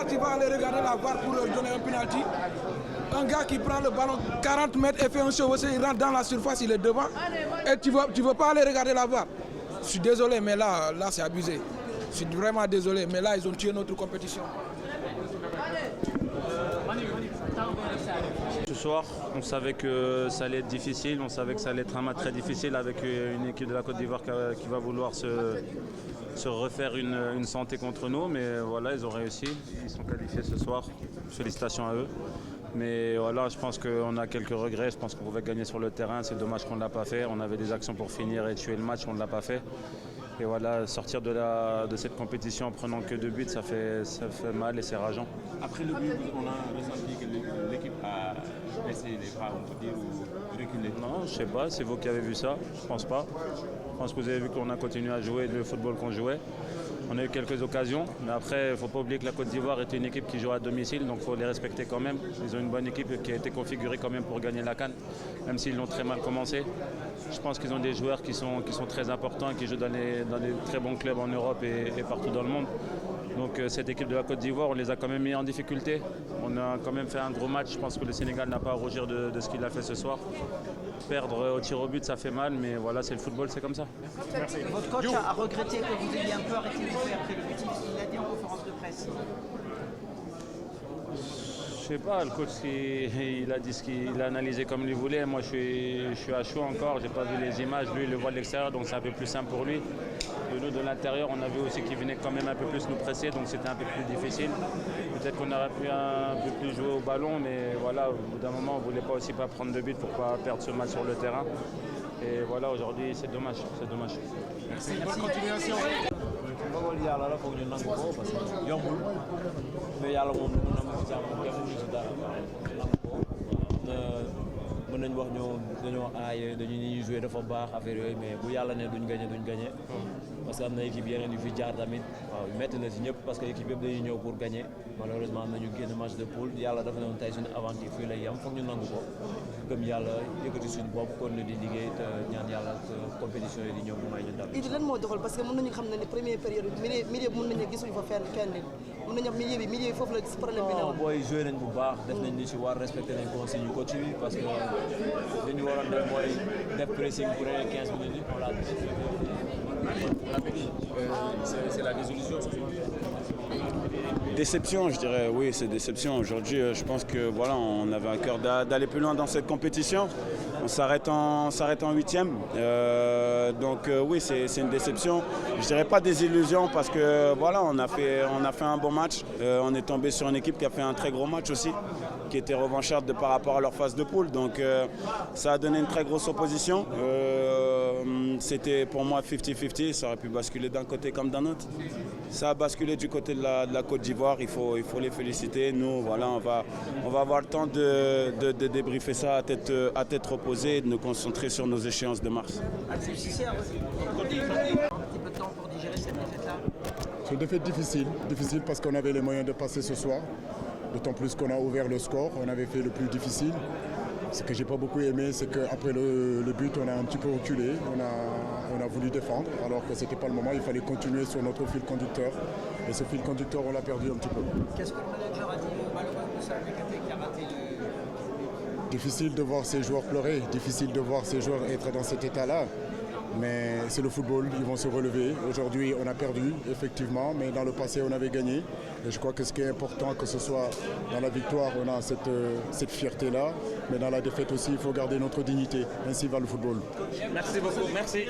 là, tu vas aller regarder la VAR pour leur donner un penalty. Un gars qui prend le ballon 40 mètres et fait un chevauché, il rentre dans la surface, il est devant. Et tu veux pas aller regarder la VAR. Je suis désolé, mais là c'est abusé. Je suis vraiment désolé, mais là, ils ont tué notre compétition. Ce soir, on savait que ça allait être difficile, on savait que ça allait être un match très difficile avec une équipe de la Côte d'Ivoire qui va vouloir se refaire une santé contre nous, mais voilà, ils ont réussi, ils sont qualifiés ce soir, félicitations à eux. Mais voilà, je pense qu'on a quelques regrets, je pense qu'on pouvait gagner sur le terrain, c'est dommage qu'on ne l'a pas fait, on avait des actions pour finir et tuer le match, on ne l'a pas fait. Et voilà, sortir de cette compétition en prenant que 2 buts, ça fait mal et c'est rageant. Après le but, on a ressenti que l'équipe a baissé les bras, on peut dire, ou reculé. Non, je sais pas, c'est vous qui avez vu ça, je pense pas. Je pense que vous avez vu qu'on a continué à jouer le football qu'on jouait. On a eu quelques occasions, mais après, il ne faut pas oublier que la Côte d'Ivoire est une équipe qui joue à domicile, donc il faut les respecter quand même. Ils ont une bonne équipe qui a été configurée quand même pour gagner la CAN, même s'ils l'ont très mal commencé. Je pense qu'ils ont des joueurs qui sont très importants, qui jouent dans des très bons clubs en Europe et partout dans le monde. Donc cette équipe de la Côte d'Ivoire, on les a quand même mis en difficulté. On a quand même fait un gros match. Je pense que le Sénégal n'a pas à rougir de ce qu'il a fait ce soir. Perdre au tir au but, ça fait mal, mais voilà, c'est le football, c'est comme ça. Merci. Votre coach a regretté que vous ayez un peu arrêté de jouer après le but. Il l'a dit en conférence de presse. Je sais pas, le coach il a dit ce qu'il a analysé comme il voulait. Moi je suis à chaud encore, j'ai pas vu les images, lui il le voit de l'extérieur donc c'est un peu plus simple pour lui. Et nous de l'intérieur on a vu aussi qu'il venait quand même un peu plus nous presser donc c'était un peu plus difficile. Peut-être qu'on aurait pu un peu plus jouer au ballon mais voilà, au bout d'un moment on voulait pas aussi pas prendre de but pour pas perdre ce match sur le terrain. Et voilà, aujourd'hui c'est dommage, c'est dommage. Merci, bonne continuation. ndogal yàlla la foog ñu nangu ko parce que yombul mais yàlla moom lu mu nangu ci jàmm kenn mënu ci dara nangu ko mën nañ wax dañoo aaye dañu ñuy joué dafa baax affaire yooyu mais bu yàlla ne duñ gagné parce que am na équipe yeneen yu fi jaar tamit waaw métti na si ñëpp parce que équipe yëpp dañuy ñëw pour gagner malheureusement am nañu génn match de poule yàlla dafa ne woon tey suñu aventure fii lay yem foog ñu nangu ko gëm yàlla yëkkati suñu bopp kon ne di liggéey te ñaan yàlla compétition yi di ñëw mu may ñu dal. Idi lan moo doxal parce que mën nañu xam ne première période milieu bi mën nañu gisuñu fa fenn kenn mën nañu wax milieu bi foofu la problème bi non booy joué nañ bu baax def nañ li ci war respecté nañ consigne yu coach bi parce que li ñu waroon def mooy def pressing pour les 15 minutes on l'a c'est la désillusion. Déception, je dirais, oui, c'est déception. Aujourd'hui, je pense que voilà, on avait un cœur d'aller plus loin dans cette compétition. On s'arrête en 8e. Donc oui, c'est une déception. Je dirais pas désillusion parce que voilà, on a fait un bon match. On est tombé sur une équipe qui a fait un très gros match aussi, qui était revancharde par rapport à leur phase de poule. Donc ça a donné une très grosse opposition. C'était pour moi 50-50, ça aurait pu basculer d'un côté comme d'un autre. Ça a basculé du côté de la Côte d'Ivoire, il faut les féliciter. Nous, voilà, on va avoir le temps de débriefer ça à tête reposée et de nous concentrer sur nos échéances de mars. C'est un petit peu de temps pour digérer cette défaite-là. C'est une défaite difficile parce qu'on avait les moyens de passer ce soir. D'autant plus qu'on a ouvert le score, on avait fait le plus difficile. Ce que j'ai pas beaucoup aimé, c'est qu'après le but, on a un petit peu reculé, on a voulu défendre, alors que c'était pas le moment, il fallait continuer sur notre fil conducteur. Et ce fil conducteur, on l'a perdu un petit peu. Qu'est-ce que le manager a dit malheureusement de Salah Mékaté qui a raté le... Difficile de voir ces joueurs pleurer, difficile de voir ces joueurs être dans cet état-là. Mais c'est le football, ils vont se relever. Aujourd'hui, on a perdu, effectivement, mais dans le passé, on avait gagné. Et je crois que ce qui est important, que ce soit dans la victoire, on a cette fierté-là, mais dans la défaite aussi, il faut garder notre dignité. Ainsi va le football. Merci beaucoup, merci.